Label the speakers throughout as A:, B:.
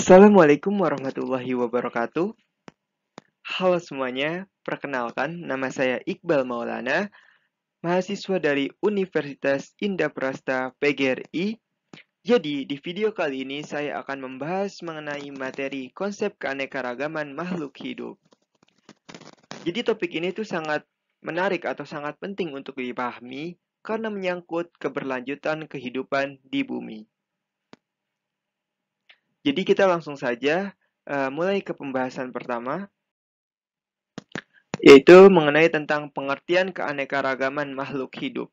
A: Assalamualaikum warahmatullahi wabarakatuh. Halo semuanya, perkenalkan nama saya Iqbal Maulana, mahasiswa dari Universitas Indah-Prasta PGRI. Jadi, di video kali ini saya akan membahas mengenai materi konsep keanekaragaman makhluk hidup. Jadi topik ini tuh sangat menarik atau sangat penting untuk dipahami karena menyangkut keberlanjutan kehidupan di bumi. Jadi kita langsung saja mulai ke pembahasan pertama, yaitu mengenai tentang pengertian keanekaragaman makhluk hidup.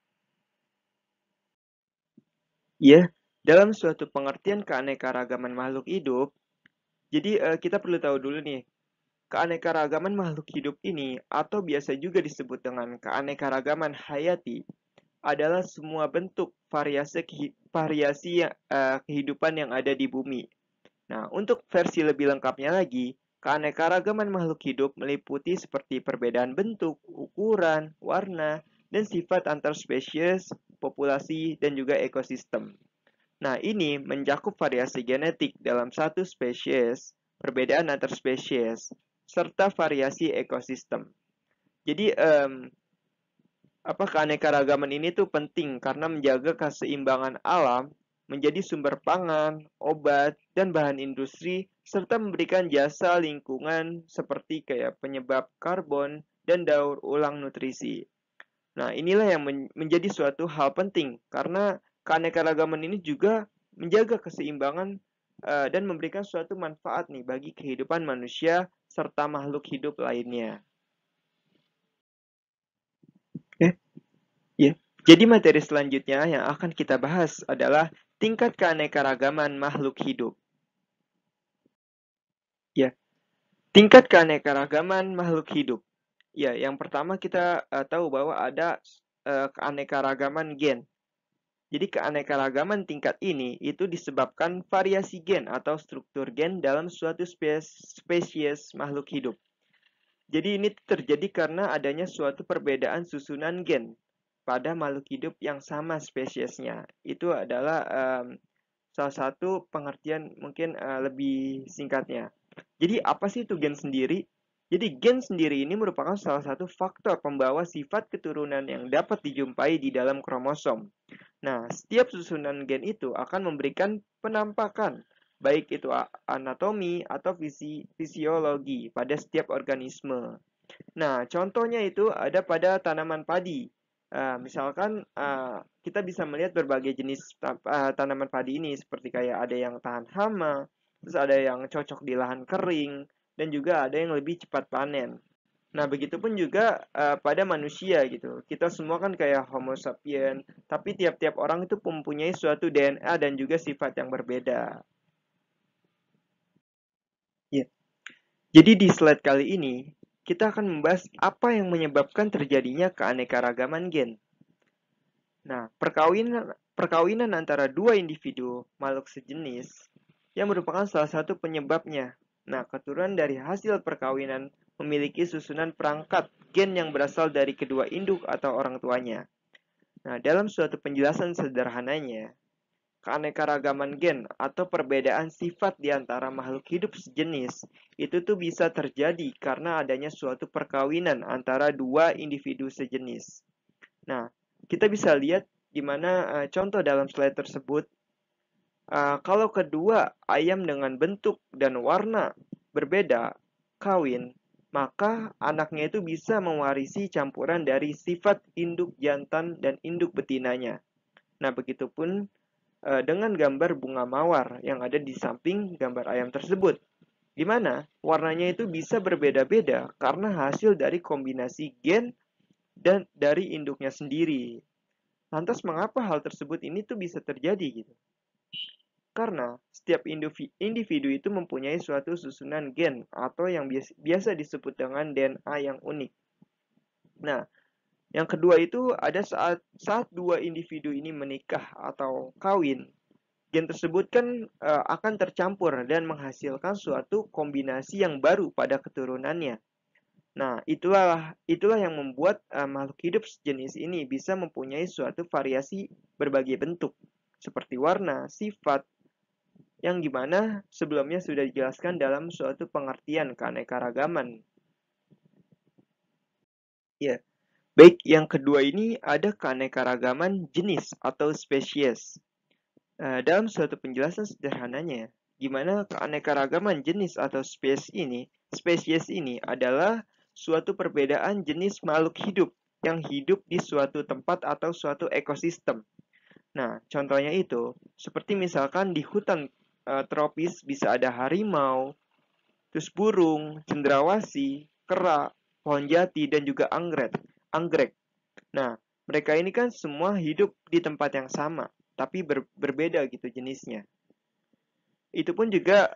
A: Ya, dalam suatu pengertian keanekaragaman makhluk hidup, jadi kita perlu tahu dulu nih, keanekaragaman makhluk hidup ini atau biasa juga disebut dengan keanekaragaman hayati adalah semua bentuk variasi kehidupan yang ada di bumi. Nah, untuk versi lebih lengkapnya lagi, keanekaragaman makhluk hidup meliputi seperti perbedaan bentuk, ukuran, warna, dan sifat antar spesies, populasi, dan juga ekosistem. Nah, ini mencakup variasi genetik dalam satu spesies, perbedaan antar spesies, serta variasi ekosistem. Jadi, keanekaragaman ini tuh penting karena menjaga keseimbangan alam, menjadi sumber pangan, obat, dan bahan industri, serta memberikan jasa lingkungan seperti kayak penyebab karbon dan daur ulang nutrisi. Nah, inilah yang menjadi suatu hal penting karena keanekaragaman ini juga menjaga keseimbangan dan memberikan suatu manfaat nih bagi kehidupan manusia serta makhluk hidup lainnya. Oke. Ya, jadi materi selanjutnya yang akan kita bahas adalah tingkat keanekaragaman makhluk hidup. Ya, tingkat keanekaragaman makhluk hidup. Ya, yang pertama kita tahu bahwa ada keanekaragaman gen. Jadi keanekaragaman tingkat ini itu disebabkan variasi gen atau struktur gen dalam suatu spesies makhluk hidup. Jadi ini terjadi karena adanya suatu perbedaan susunan gen pada makhluk hidup yang sama spesiesnya. Itu adalah salah satu pengertian mungkin lebih singkatnya. Jadi apa sih itu gen sendiri? Jadi gen sendiri ini merupakan salah satu faktor pembawa sifat keturunan yang dapat dijumpai di dalam kromosom. Nah, setiap susunan gen itu akan memberikan penampakan, baik itu anatomi atau fisiologi pada setiap organisme. Nah, contohnya itu ada pada tanaman padi. Misalkan kita bisa melihat berbagai jenis tanaman padi ini seperti kayak ada yang tahan hama, terus ada yang cocok di lahan kering, dan juga ada yang lebih cepat panen. Nah, begitupun juga pada manusia gitu. Kita semua kan kayak Homo sapien, tapi tiap-tiap orang itu mempunyai suatu DNA dan juga sifat yang berbeda. Ya. Jadi di slide kali ini, kita akan membahas apa yang menyebabkan terjadinya keanekaragaman gen. Nah, perkawinan antara dua individu makhluk sejenis yang merupakan salah satu penyebabnya. Nah, keturunan dari hasil perkawinan memiliki susunan perangkat gen yang berasal dari kedua induk atau orang tuanya. Nah, dalam suatu penjelasan sederhananya, keanekaragaman gen atau perbedaan sifat di antara makhluk hidup sejenis itu tuh bisa terjadi karena adanya suatu perkawinan antara dua individu sejenis. Nah, kita bisa lihat di mana contoh dalam slide tersebut. Kalau kedua ayam dengan bentuk dan warna berbeda kawin, maka anaknya itu bisa mewarisi campuran dari sifat induk jantan dan induk betinanya. Nah, begitupun dengan gambar bunga mawar yang ada di samping gambar ayam tersebut, di mana warnanya itu bisa berbeda-beda karena hasil dari kombinasi gen dan dari induknya sendiri. Lantas mengapa hal tersebut ini tuh bisa terjadi gitu? Karena setiap individu itu mempunyai suatu susunan gen atau yang biasa disebut dengan DNA yang unik. Nah, yang kedua itu ada saat dua individu ini menikah atau kawin, gen tersebut kan akan tercampur dan menghasilkan suatu kombinasi yang baru pada keturunannya. Nah, itulah yang membuat makhluk hidup sejenis ini bisa mempunyai suatu variasi berbagai bentuk, seperti warna, sifat, yang gimana sebelumnya sudah dijelaskan dalam suatu pengertian keanekaragaman. Ya, baik yang kedua ini ada keanekaragaman jenis atau spesies. Dalam suatu penjelasan sederhananya, gimana keanekaragaman jenis atau spesies ini adalah suatu perbedaan jenis makhluk hidup yang hidup di suatu tempat atau suatu ekosistem. Nah, contohnya itu, seperti misalkan di hutan tropis bisa ada harimau, terus burung, cendrawasih, kera, pohon jati, dan juga anggrek. Nah, mereka ini kan semua hidup di tempat yang sama, tapi berbeda gitu jenisnya. Itu pun juga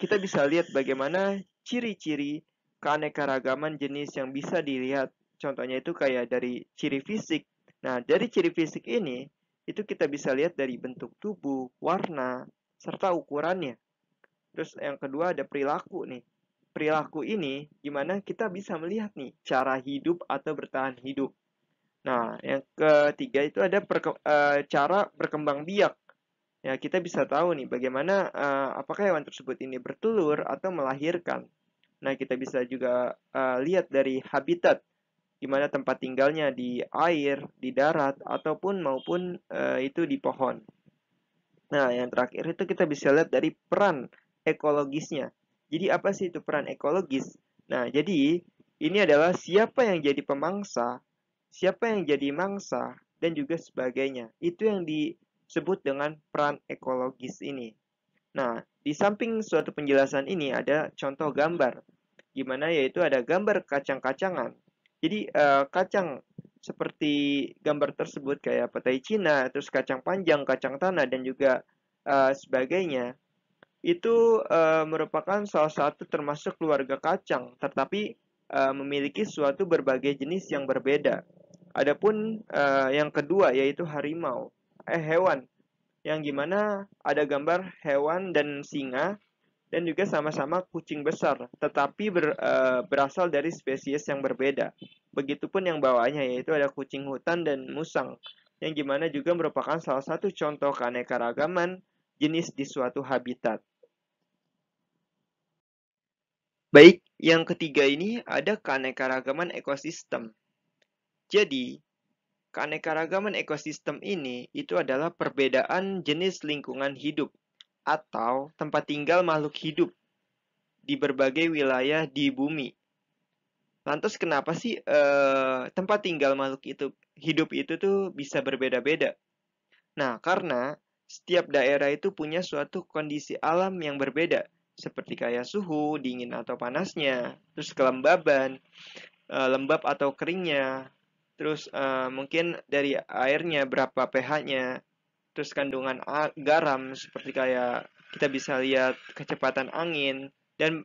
A: kita bisa lihat bagaimana ciri-ciri keanekaragaman jenis yang bisa dilihat. Contohnya itu kayak dari ciri fisik. Nah, dari ciri fisik ini, itu kita bisa lihat dari bentuk tubuh, warna, serta ukurannya. Terus yang kedua ada perilaku nih. Perilaku ini gimana kita bisa melihat nih cara hidup atau bertahan hidup. Nah, yang ketiga itu ada cara berkembang biak. Ya, kita bisa tahu nih bagaimana apakah hewan tersebut ini bertelur atau melahirkan. Nah, kita bisa juga lihat dari habitat, di mana tempat tinggalnya di air, di darat, ataupun maupun itu di pohon. Nah, yang terakhir itu kita bisa lihat dari peran ekologisnya. Jadi apa sih itu peran ekologis? Nah, jadi ini adalah siapa yang jadi pemangsa, siapa yang jadi mangsa, dan juga sebagainya. Itu yang disebut dengan peran ekologis ini. Nah, di samping suatu penjelasan ini ada contoh gambar, gimana yaitu ada gambar kacang-kacangan. Jadi kacang seperti gambar tersebut kayak petai Cina, terus kacang panjang, kacang tanah, dan juga sebagainya, itu merupakan salah satu termasuk keluarga kacang, tetapi memiliki suatu berbagai jenis yang berbeda. Adapun yang kedua yaitu harimau, hewan, yang gimana ada gambar hewan dan singa dan juga sama-sama kucing besar, tetapi berasal dari spesies yang berbeda. Begitupun yang bawahnya yaitu ada kucing hutan dan musang, yang gimana juga merupakan salah satu contoh keanekaragaman jenis di suatu habitat. Baik, yang ketiga ini ada keanekaragaman ekosistem. Jadi, keanekaragaman ekosistem ini itu adalah perbedaan jenis lingkungan hidup atau tempat tinggal makhluk hidup di berbagai wilayah di bumi. Lantas kenapa sih tempat tinggal makhluk itu hidup itu tuh bisa berbeda-beda? Nah, karena setiap daerah itu punya suatu kondisi alam yang berbeda, seperti kayak suhu, dingin atau panasnya, terus kelembaban, lembab atau keringnya, terus mungkin dari airnya berapa pH-nya, terus kandungan garam seperti kayak kita bisa lihat kecepatan angin dan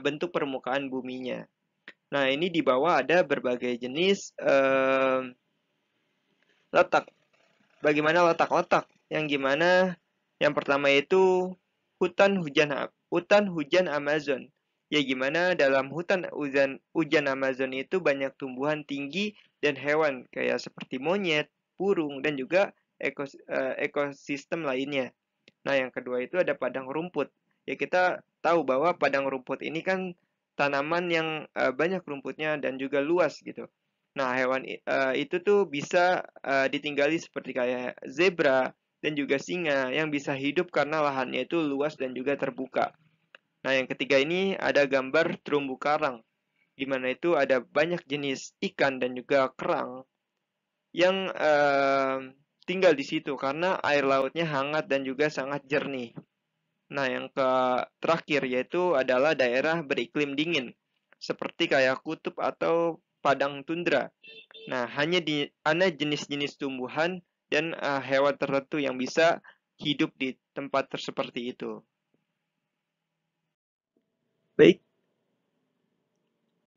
A: bentuk permukaan buminya. Nah, ini di bawah ada berbagai jenis letak. Bagaimana letak-letak? Yang gimana? Yang pertama itu hutan hujan Amazon. Ya gimana dalam hujan Amazon itu banyak tumbuhan tinggi dan hewan kayak seperti monyet, burung dan juga ekosistem lainnya. Nah, yang kedua itu ada padang rumput. Ya kita tahu bahwa padang rumput ini kan tanaman yang banyak rumputnya dan juga luas gitu. Nah, hewan itu tuh bisa ditinggali seperti kayak zebra dan juga singa yang bisa hidup karena lahannya itu luas dan juga terbuka. Nah, yang ketiga ini ada gambar terumbu karang, di mana itu ada banyak jenis ikan dan juga kerang yang tinggal di situ karena air lautnya hangat dan juga sangat jernih. Nah, yang terakhir yaitu adalah daerah beriklim dingin, seperti kayak kutub atau padang tundra. Nah, hanya jenis-jenis tumbuhan dan hewan tertentu yang bisa hidup di tempat seperti itu. Baik,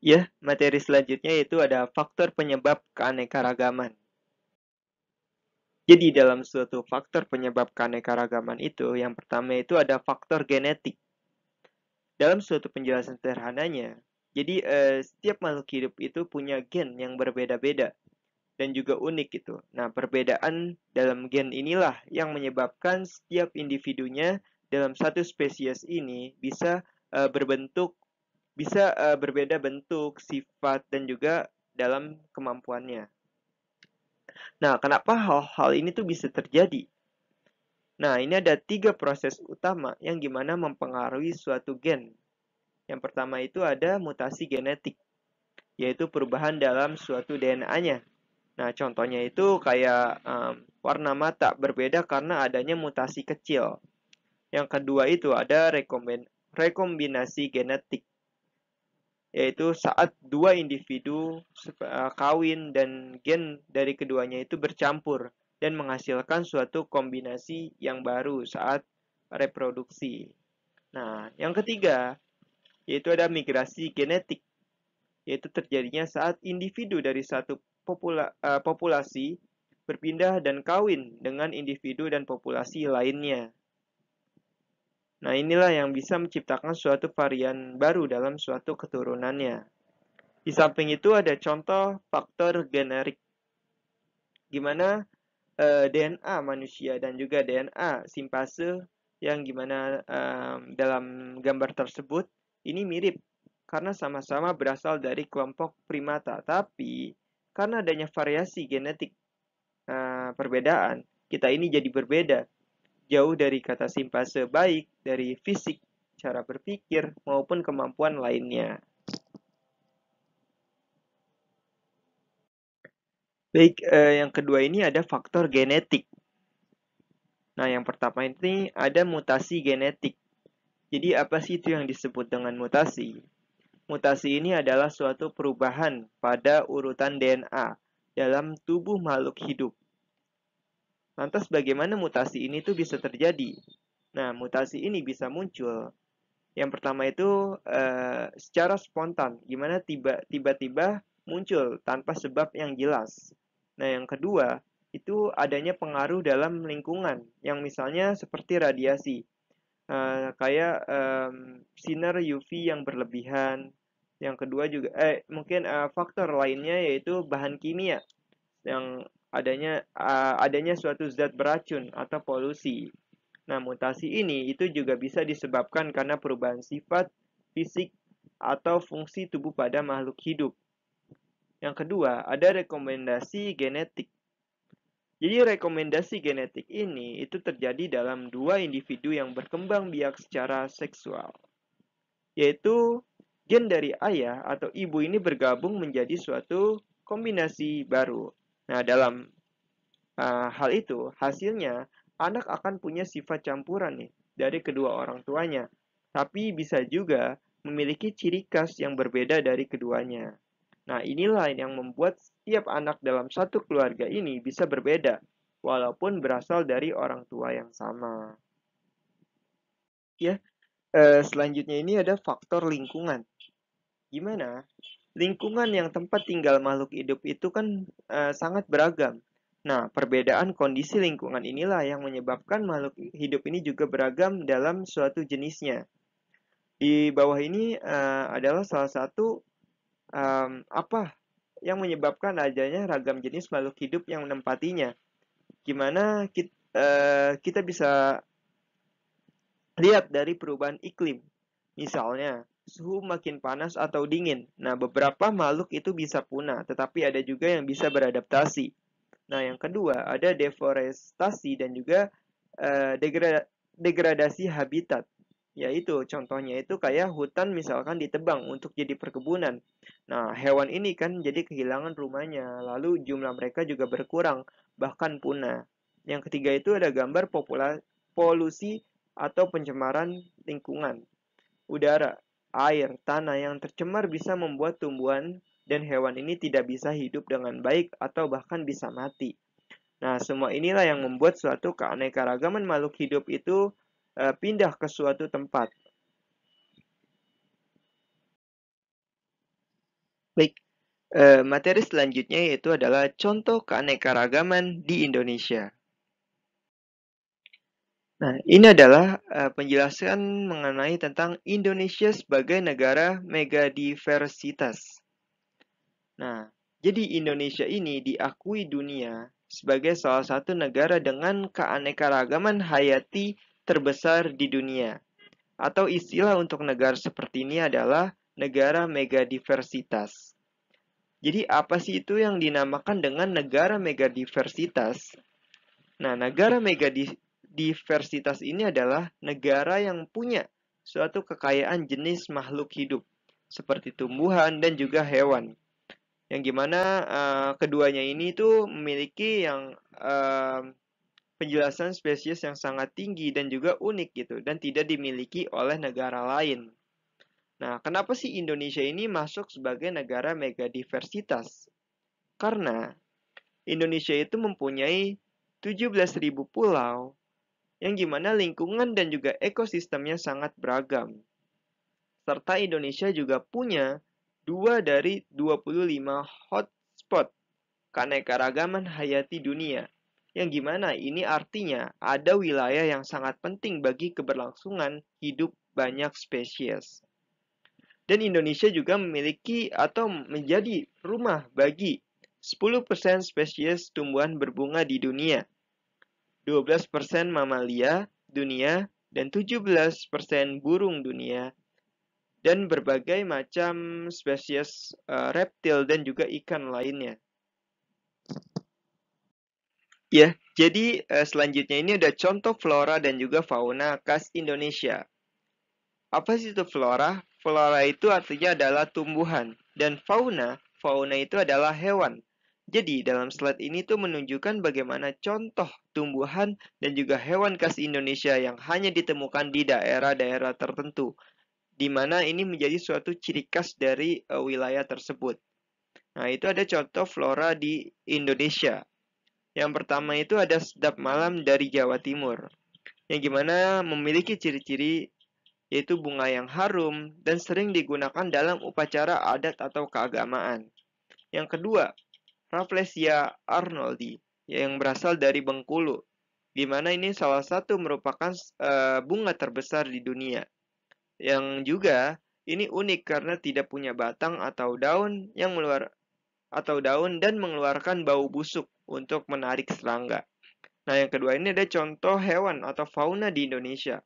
A: ya, materi selanjutnya yaitu ada faktor penyebab keanekaragaman. Jadi dalam suatu faktor penyebab keanekaragaman itu, yang pertama itu ada faktor genetik. Dalam suatu penjelasan sederhananya, jadi setiap makhluk hidup itu punya gen yang berbeda-beda dan juga unik gitu. Nah, perbedaan dalam gen inilah yang menyebabkan setiap individunya dalam satu spesies ini bisa berbeda bentuk, sifat, dan juga dalam kemampuannya. Nah, kenapa hal-hal ini tuh bisa terjadi? Nah, ini ada 3 proses utama yang gimana mempengaruhi suatu gen. Yang pertama itu ada mutasi genetik, yaitu perubahan dalam suatu DNA-nya. Nah, contohnya itu kayak warna mata berbeda karena adanya mutasi kecil. Yang kedua itu ada rekombinasi genetik, yaitu saat dua individu kawin dan gen dari keduanya itu bercampur dan menghasilkan suatu kombinasi yang baru saat reproduksi. Nah, yang ketiga yaitu ada migrasi genetik, yaitu terjadinya saat individu dari satu populasi berpindah dan kawin dengan individu dan populasi lainnya. Nah, inilah yang bisa menciptakan suatu varian baru dalam suatu keturunannya. Di samping itu ada contoh faktor generik, gimana DNA manusia dan juga DNA simpase yang gimana dalam gambar tersebut ini mirip karena sama-sama berasal dari kelompok primata, tapi karena adanya variasi genetik perbedaan, kita ini jadi berbeda, jauh dari kata simpase, baik dari fisik, cara berpikir, maupun kemampuan lainnya. Baik, yang kedua ini ada faktor genetik. Nah, yang pertama ini ada mutasi genetik. Jadi apa sih itu yang disebut dengan mutasi? Mutasi ini adalah suatu perubahan pada urutan DNA dalam tubuh makhluk hidup. Lantas bagaimana mutasi ini tuh bisa terjadi? Nah, mutasi ini bisa muncul. Yang pertama itu secara spontan, gimana tiba-tiba muncul tanpa sebab yang jelas. Nah, yang kedua itu adanya pengaruh dalam lingkungan, yang misalnya seperti radiasi, kayak sinar UV yang berlebihan. Yang kedua juga mungkin faktor lainnya yaitu bahan kimia yang adanya suatu zat beracun atau polusi. Nah, mutasi ini itu juga bisa disebabkan karena perubahan sifat, fisik, atau fungsi tubuh pada makhluk hidup. Yang kedua, ada rekomendasi genetik. Jadi rekomendasi genetik ini itu terjadi dalam dua individu yang berkembang biak secara seksual, yaitu gen dari ayah atau ibu ini bergabung menjadi suatu kombinasi baru. Nah, dalam hal itu, hasilnya anak akan punya sifat campuran nih dari kedua orang tuanya, tapi bisa juga memiliki ciri khas yang berbeda dari keduanya. Nah, inilah yang membuat setiap anak dalam satu keluarga ini bisa berbeda, walaupun berasal dari orang tua yang sama. Ya, selanjutnya ini ada faktor lingkungan. Gimana? Lingkungan yang tempat tinggal makhluk hidup itu kan sangat beragam. Nah, perbedaan kondisi lingkungan inilah yang menyebabkan makhluk hidup ini juga beragam dalam suatu jenisnya. Di bawah ini adalah salah satu apa yang menyebabkan adanya ragam jenis makhluk hidup yang menempatinya. Gimana kita bisa lihat dari perubahan iklim. Misalnya, suhu makin panas atau dingin. Nah, beberapa makhluk itu bisa punah, tetapi ada juga yang bisa beradaptasi. Nah, yang kedua, ada deforestasi dan juga degradasi habitat. Yaitu contohnya itu kayak hutan misalkan ditebang untuk jadi perkebunan. Nah, hewan ini kan jadi kehilangan rumahnya, lalu jumlah mereka juga berkurang, bahkan punah. Yang ketiga itu ada gambar polusi atau pencemaran lingkungan. Udara, air, tanah yang tercemar bisa membuat tumbuhan dan hewan ini tidak bisa hidup dengan baik atau bahkan bisa mati. Nah, semua inilah yang membuat suatu keanekaragaman makhluk hidup itu pindah ke suatu tempat. Baik, materi selanjutnya yaitu adalah contoh keanekaragaman di Indonesia. Nah, ini adalah penjelasan mengenai tentang Indonesia sebagai negara megadiversitas. Nah, jadi Indonesia ini diakui dunia sebagai salah satu negara dengan keanekaragaman hayati terbesar di dunia. Atau istilah untuk negara seperti ini adalah negara megadiversitas. Jadi apa sih itu yang dinamakan dengan negara megadiversitas? Nah, negara megadiversitas ini adalah negara yang punya suatu kekayaan jenis makhluk hidup, seperti tumbuhan dan juga hewan. Yang gimana keduanya ini tuh memiliki yang penjelasan spesies yang sangat tinggi dan juga unik gitu, dan tidak dimiliki oleh negara lain. Nah, kenapa sih Indonesia ini masuk sebagai negara megadiversitas? Karena Indonesia itu mempunyai 17.000 pulau yang gimana lingkungan dan juga ekosistemnya sangat beragam. Serta Indonesia juga punya 2 dari 25 hotspot keanekaragaman hayati dunia. Yang gimana ini artinya ada wilayah yang sangat penting bagi keberlangsungan hidup banyak spesies. Dan Indonesia juga memiliki atau menjadi rumah bagi 10% spesies tumbuhan berbunga di dunia, 12% mamalia dunia, dan 17% burung dunia, dan berbagai macam spesies reptil dan juga ikan lainnya. Ya, jadi selanjutnya ini ada contoh flora dan juga fauna khas Indonesia. Apa sih itu flora? Flora itu artinya adalah tumbuhan, dan fauna itu adalah hewan. Jadi dalam slide ini tuh menunjukkan bagaimana contoh tumbuhan dan juga hewan khas Indonesia yang hanya ditemukan di daerah-daerah tertentu, di mana ini menjadi suatu ciri khas dari wilayah tersebut. Nah, itu ada contoh flora di Indonesia. Yang pertama itu ada sedap malam dari Jawa Timur, yang gimana memiliki ciri-ciri yaitu bunga yang harum dan sering digunakan dalam upacara adat atau keagamaan. Yang kedua, Rafflesia arnoldi yang berasal dari Bengkulu, di mana ini salah satu merupakan bunga terbesar di dunia. Yang juga ini unik karena tidak punya batang atau daun dan mengeluarkan bau busuk untuk menarik serangga. Nah, yang kedua ini ada contoh hewan atau fauna di Indonesia.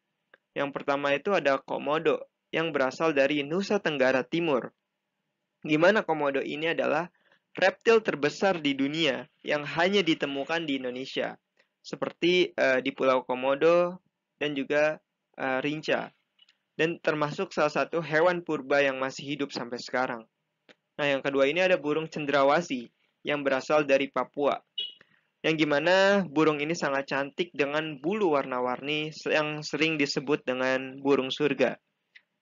A: Yang pertama itu ada komodo yang berasal dari Nusa Tenggara Timur. Gimana komodo ini adalah reptil terbesar di dunia yang hanya ditemukan di Indonesia, seperti di Pulau Komodo dan juga Rinca, dan termasuk salah satu hewan purba yang masih hidup sampai sekarang. Nah, yang kedua ini ada burung cendrawasih yang berasal dari Papua. Yang gimana burung ini sangat cantik dengan bulu warna-warni yang sering disebut dengan burung surga.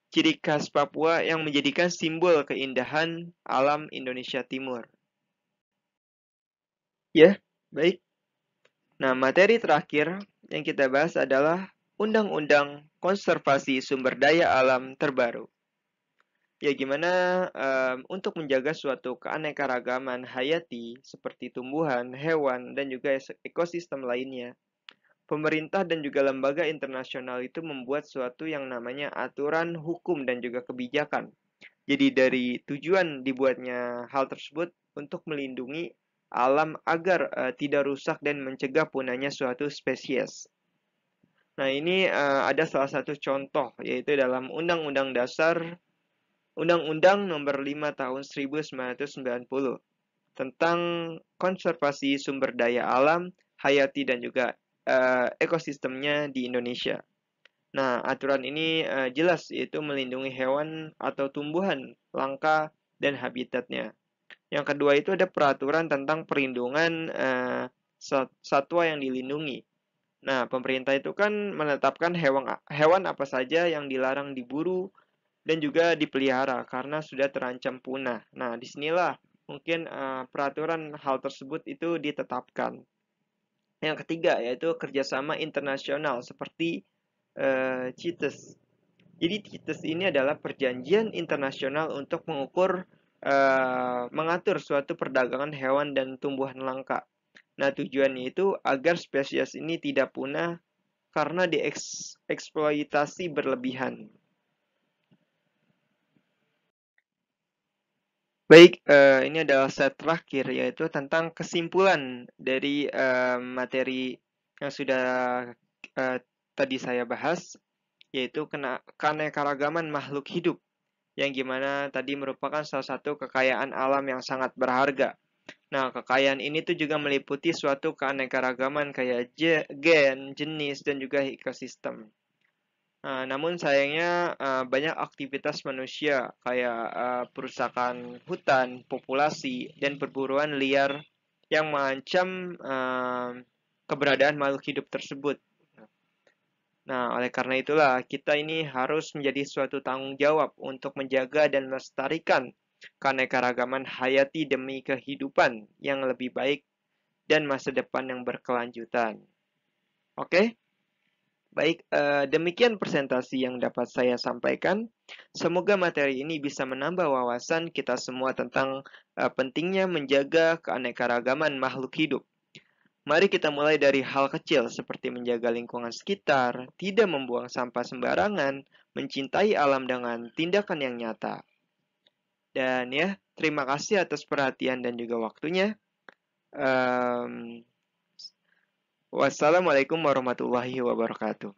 A: Ciri khas Papua yang menjadikan simbol keindahan alam Indonesia Timur. Ya, baik. Nah, materi terakhir yang kita bahas adalah Undang-Undang Konservasi Sumber Daya Alam terbaru. Ya, gimana untuk menjaga suatu keanekaragaman hayati seperti tumbuhan, hewan, dan juga ekosistem lainnya. Pemerintah dan juga lembaga internasional itu membuat suatu yang namanya aturan hukum dan juga kebijakan. Jadi dari tujuan dibuatnya hal tersebut untuk melindungi alam agar tidak rusak dan mencegah punahnya suatu spesies. Nah, ini ada salah satu contoh yaitu dalam Undang-Undang Nomor 5 Tahun 1990 tentang konservasi sumber daya alam, hayati dan juga ekosistemnya di Indonesia. Nah, aturan ini jelas yaitu melindungi hewan atau tumbuhan langka dan habitatnya. Yang kedua itu ada peraturan tentang perlindungan satwa yang dilindungi. Nah, pemerintah itu kan menetapkan hewan apa saja yang dilarang diburu dan juga dipelihara karena sudah terancam punah. Nah, disinilah mungkin peraturan hal tersebut itu ditetapkan. Yang ketiga yaitu kerjasama internasional seperti CITES. Jadi CITES ini adalah perjanjian internasional untuk mengatur suatu perdagangan hewan dan tumbuhan langka. Nah, tujuannya itu agar spesies ini tidak punah karena dieksploitasi berlebihan. Baik, ini adalah slide terakhir yaitu tentang kesimpulan dari materi yang sudah tadi saya bahas, yaitu keanekaragaman makhluk hidup, yang gimana tadi merupakan salah satu kekayaan alam yang sangat berharga. Nah, kekayaan ini tuh juga meliputi suatu keanekaragaman kayak gen, jenis, dan juga ekosistem. Namun sayangnya banyak aktivitas manusia kayak perusakan hutan, populasi, dan perburuan liar yang mengancam keberadaan makhluk hidup tersebut. Nah, oleh karena itulah kita ini harus menjadi suatu tanggung jawab untuk menjaga dan melestarikan keanekaragaman hayati demi kehidupan yang lebih baik dan masa depan yang berkelanjutan. Oke? Baik, demikian presentasi yang dapat saya sampaikan. Semoga materi ini bisa menambah wawasan kita semua tentang pentingnya menjaga keanekaragaman makhluk hidup. Mari kita mulai dari hal kecil seperti menjaga lingkungan sekitar, tidak membuang sampah sembarangan, mencintai alam dengan tindakan yang nyata. Dan ya, terima kasih atas perhatian dan juga waktunya. Um, Wassalamualaikum warahmatullahi wabarakatuh.